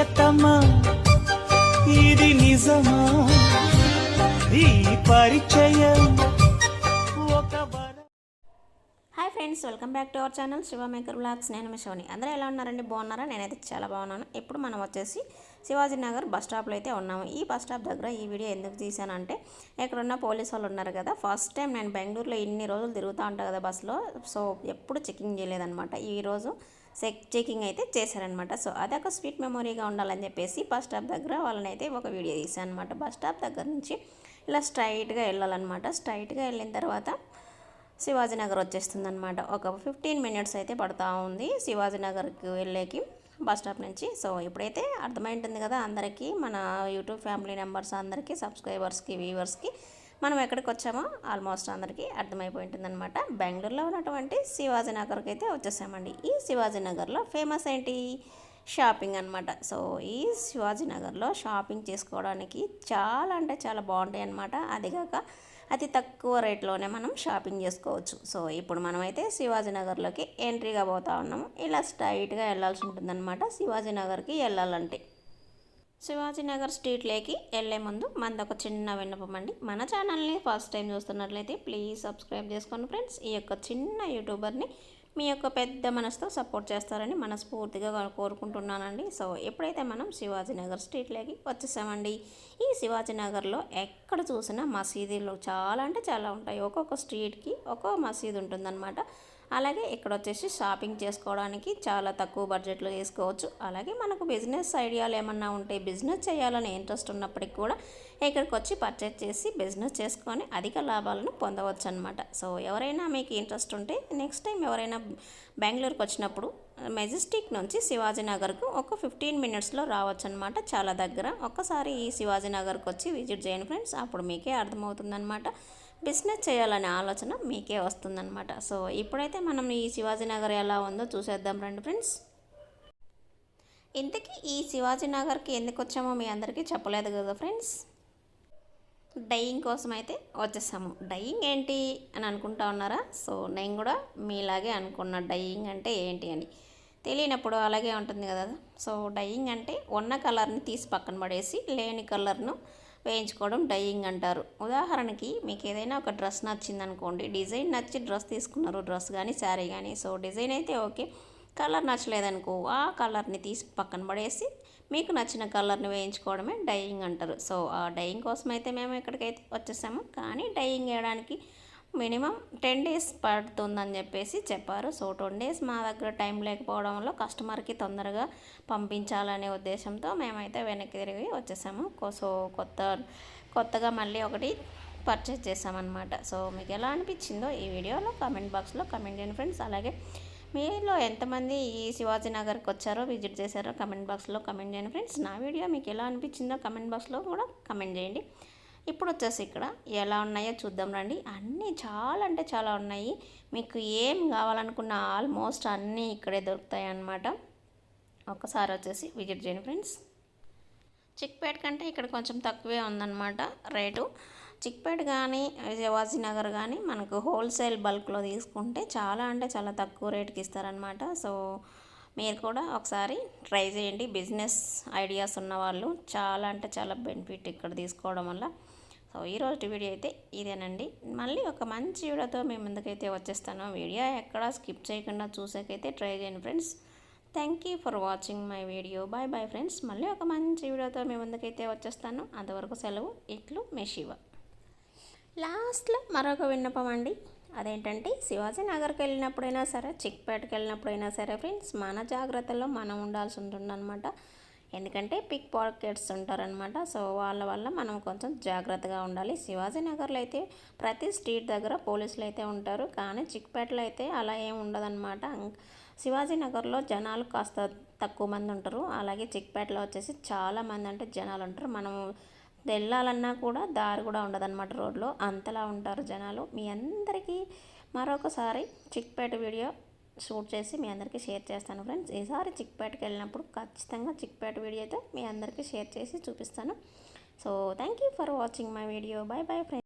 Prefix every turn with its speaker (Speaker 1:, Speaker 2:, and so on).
Speaker 1: ప్రియతమా ఇది నిజమా ఈ పరిచయం ఒక
Speaker 2: hi friends, welcome back to our channel Shiva maker vlogs. నేను మీ శివని. అందరూ ఎలా ఉన్నారండి? బాగున్నారా? నేనైతే చాలా బాగున్నాను. ఇప్పుడు మనం వచ్చేసి శివాజీనగర్ బస్ స్టాప్లో అయితే ఉన్నాము. ఈ బస్ స్టాప్ దగ్గర ఈ వీడియో ఎందుకు తీసానంటే, ఇక్కడున్న పోలీసు వాళ్ళు ఉన్నారు కదా, ఫస్ట్ టైం నేను బెంగళూరులో ఇన్ని రోజులు తిరుగుతూ ఉంటాను కదా బస్సులో, సో ఎప్పుడు చెకింగ్ చేయలేదన్నమాట. ఈరోజు చెకింగ్ అయితే చేశారనమాట. సో అదొక స్వీట్ మెమొరీగా ఉండాలని చెప్పేసి బస్ స్టాప్ దగ్గర వాళ్ళని అయితే ఒక వీడియో తీసాను అనమాట. బస్ స్టాప్ దగ్గర నుంచి ఇలా స్ట్రైట్గా వెళ్ళాలన్నమాట. స్ట్రైట్గా వెళ్ళిన తర్వాత శివాజీనగర్ వచ్చేస్తుంది అనమాట. ఒక 15 మినిట్స్ అయితే పడుతూ ఉంది శివాజీనగర్కి వెళ్ళేకి బస్ స్టాప్ నుంచి. సో ఇప్పుడైతే అర్థమైంటుంది కదా అందరికీ, మన యూట్యూబ్ ఫ్యామిలీ మెంబర్స్ అందరికీ, సబ్స్క్రైబర్స్కి, వ్యూవర్స్కి మనం ఎక్కడికి వచ్చామో ఆల్మోస్ట్ అందరికీ అర్థమైపోయి ఉంటుంది అనమాట. బెంగళూరులో ఉన్నటువంటి శివాజీనగర్కి అయితే వచ్చేసామండి. ఈ శివాజీనగర్లో ఫేమస్ ఏంటి? షాపింగ్ అనమాట. సో ఈ శివాజీనగర్లో షాపింగ్ చేసుకోవడానికి చాలా అంటే చాలా బాగుంటాయి అనమాట. అదిగాక అతి తక్కువ రేట్లోనే మనం షాపింగ్ చేసుకోవచ్చు. సో ఇప్పుడు మనమైతే శివాజీనగర్లోకి ఎంట్రీగా పోతా ఉన్నాము. ఇలా స్ట్రైట్గా వెళ్ళాల్సి ఉంటుందన్నమాట శివాజీనగర్కి వెళ్ళాలంటే. శివాజీనగర్ స్ట్రీట్లోకి వెళ్ళే ముందు మనది ఒక చిన్న విన్నపం అండి. మన ఛానల్ని ఫస్ట్ టైం చూస్తున్నట్లయితే ప్లీజ్ సబ్స్క్రైబ్ చేసుకోండి ఫ్రెండ్స్. ఈ యొక్క చిన్న యూట్యూబర్ని మీ యొక్క పెద్ద మనసుతో సపోర్ట్ చేస్తారని మనస్ఫూర్తిగా కోరుకుంటున్నానండి. సో ఎప్పుడైతే మనం శివాజీనగర్ స్ట్రీట్లోకి వచ్చేసామండి. ఈ శివాజీనగర్లో ఎక్కడ చూసినా మసీదులు చాలా అంటే చాలా ఉంటాయి. ఒక్కొక్క స్ట్రీట్కి ఒక్కొక్క మసీదు ఉంటుందన్నమాట. అలాగే ఇక్కడ వచ్చేసి షాపింగ్ చేసుకోవడానికి చాలా తక్కువ బడ్జెట్లో చేసుకోవచ్చు. అలాగే మనకు బిజినెస్ ఐడియాలు ఏమన్నా ఉంటే, బిజినెస్ చేయాలని ఇంట్రెస్ట్ ఉన్నప్పటికి కూడా ఇక్కడికి వచ్చి పర్చేజ్ చేసి బిజినెస్ చేసుకొని అధిక లాభాలను పొందవచ్చు అనమాట. సో ఎవరైనా మీకు ఇంట్రెస్ట్ ఉంటే నెక్స్ట్ టైం ఎవరైనా బెంగళూరుకి వచ్చినప్పుడు మెజెస్టిక్ నుంచి శివాజీనగర్కు ఒక 15 మినిట్స్లో రావచ్చు అనమాట. చాలా దగ్గర. ఒక్కసారి ఈ శివాజీనగర్కి వచ్చి విజిట్ చేయండి ఫ్రెండ్స్, అప్పుడు మీకే అర్థమవుతుందన్నమాట. బిజినెస్ చేయాలనే ఆలోచన మీకే వస్తుందన్నమాట. సో ఇప్పుడైతే మనం ఈ శివాజీనగర్ ఎలా ఉందో చూసేద్దాం రండి ఫ్రెండ్స్. ఇంతకీ ఈ శివాజీనగర్కి ఎందుకు వచ్చామో మీ అందరికీ చెప్పలేదు కదా ఫ్రెండ్స్. డైయింగ్ కోసం అయితే వచ్చేసాము. డైయింగ్ ఏంటి అని అనుకుంటా ఉన్నారా? సో నేను కూడా మీలాగే అనుకున్నా డైయింగ్ అంటే ఏంటి అని. తెలియనప్పుడు అలాగే ఉంటుంది కదా. సో డైయింగ్ అంటే ఉన్న కలర్ని తీసి పక్కన పడేసి లేని కలర్ను వేయించుకోవడం డైయింగ్ అంటారు. ఉదాహరణకి మీకు ఏదైనా ఒక డ్రెస్ నచ్చిందనుకోండి, డిజైన్ నచ్చి డ్రెస్ తీసుకున్నారు, డ్రెస్ కానీ శారీ కానీ. సో డిజైన్ అయితే ఓకే, కలర్ నచ్చలేదనుకో ఆ కలర్ని తీసి పక్కన పడేసి మీకు నచ్చిన కలర్ని వేయించుకోవడమే డైయింగ్ అంటారు. సో ఆ డైయింగ్ కోసం అయితే మేము ఇక్కడికైతే వచ్చేసాము. కానీ డైయింగ్ వేయడానికి మినిమం 10 డేస్ పడుతుందని చెప్పేసి చెప్పారు. సో 10 డేస్ మా దగ్గర టైం లేకపోవడం వల్ల కస్టమర్కి తొందరగా పంపించాలనే ఉద్దేశంతో మేమైతే వెనక్కి తిరిగి వచ్చేసాము. సో కొత్తగా మళ్ళీ ఒకటి పర్చేస్ చేసామన్నమాట. సో మీకు ఎలా అనిపించిందో ఈ వీడియోలో కామెంట్ బాక్స్లో కామెంట్ చేయండి ఫ్రెండ్స్. అలాగే మీలో ఎంతమంది ఈ శివాజీనగర్కి వచ్చారో, విజిట్ చేశారో కామెంట్ బాక్స్లో కామెంట్ చేయండి ఫ్రెండ్స్. నా వీడియో మీకు ఎలా అనిపించిందో కామెంట్ బాక్స్లో కూడా కామెంట్ చేయండి. ఇప్పుడు వచ్చేసి ఇక్కడ ఎలా ఉన్నాయో చూద్దాం రండి. అన్నీ చాలా అంటే చాలా ఉన్నాయి. మీకు ఏం కావాలనుకున్న ఆల్మోస్ట్ అన్నీ ఇక్కడే దొరుకుతాయి అన్నమాట. ఒక్కసారి వచ్చేసి విజిట్ చేయండి ఫ్రెండ్స్. చిక్పేట కంటే ఇక్కడ కొంచెం తక్కువే ఉందన్నమాట రేటు. చిక్పేట కానీ శివాజీనగర్ కానీ మనకు హోల్సేల్ బల్క్లో తీసుకుంటే చాలా అంటే చాలా తక్కువ రేటుకి ఇస్తారనమాట. సో మీరు కూడా ఒకసారి ట్రై చేయండి. బిజినెస్ ఐడియాస్ ఉన్నవాళ్ళు చాలా అంటే చాలా బెనిఫిట్ ఇక్కడ తీసుకోవడం వల్ల. సో ఈరోజు వీడియో అయితే ఇదేనండి. మళ్ళీ ఒక మంచి వీడియోతో మీ ముందుకైతే వచ్చేస్తాను. వీడియో ఎక్కడా స్కిప్ చేయకుండా చూసాకైతే ట్రై చేయండి friends. Thank you for watching my video. Bye bye friends. మళ్ళీ ఒక మంచి వీడియోతో మీ ముందుకైతే వచ్చేస్తాను. అంతవరకు సెలవు. ఇట్లు మీ శివ. లాస్ట్లో మరొక విన్నపం అండి. అదేంటంటే శివాజీనగర్కి వెళ్ళినప్పుడైనా సరే, చిక్పేటకి వెళ్ళినప్పుడైనా సరే ఫ్రెండ్స్, మన జాగ్రత్తలో మనం ఉండాల్సి ఉంటుందన్నమాట. ఎందుకంటే పిక్ పాకెట్స్ ఉంటారనమాట. సో వాళ్ళ వల్ల మనం కొంచెం జాగ్రత్తగా ఉండాలి. శివాజీనగర్లో అయితే ప్రతి స్ట్రీట్ దగ్గర పోలీసులు అయితే ఉంటారు. కానీ చిక్పేటలో అయితే అలా ఏం ఉండదన్నమాట. శివాజీనగర్లో జనాలు కాస్త తక్కువ మంది ఉంటారు. అలాగే చిక్పేటలో వచ్చేసి చాలామంది అంటే జనాలు ఉంటారు. మనం వెళ్ళాలన్నా కూడా దారి కూడా ఉండదన్నమాట రోడ్లో, అంతలా ఉంటారు జనాలు. మీ అందరికీ మరొకసారి చిక్పేట వీడియో షూట్ చేసి మీ అందరికీ షేర్ చేస్తాను ఫ్రెండ్స్. ఈసారి చిక్పేటకి వెళ్ళినప్పుడు ఖచ్చితంగా చిక్పేట వీడియో అయితే మీ అందరికీ షేర్ చేసి చూపిస్తాను. So thank you for watching my video. Bye bye friends.